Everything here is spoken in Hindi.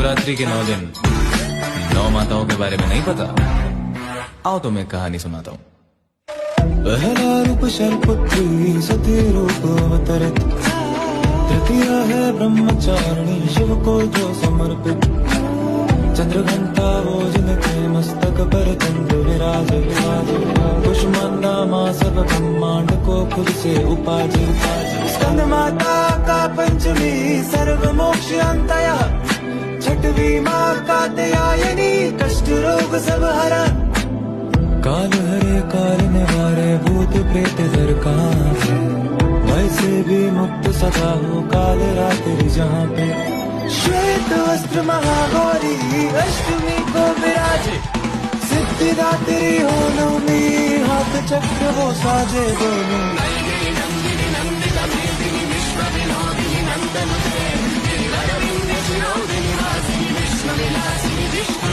शिवरात्रि के 9 दिन 9 माताओं के बारे में नहीं पता? आओ तो मैं कहानी सुनाता हूँ। पहला रूप शैलपुत्री सती रूप अवतरित, तृतीय है ब्रह्मचारिणी शिव को जो समर्पित, चंद्रघंटा वो जिनके मस्तक पर चंद्र विराज, कुष्मांडा माँ सब ब्रह्मांड को खुद से उपाधि, स्कंद माता का पंचमी सर्व मोक्ष अंतया, छठवीं माँ कात्यायनी कष्ट रोग सब हरण, काल हरे काल निवारे भूत प्रेत दर कहाँ पे, वैसे भी मुक्त सदा हो काल रात्रि जहाँ पे, श्वेत वस्त्र महागौरी अष्टमी को विराजे, सिद्धिदात्री हो नवमी हाथ चक्र वो साजे दोनों, विश्व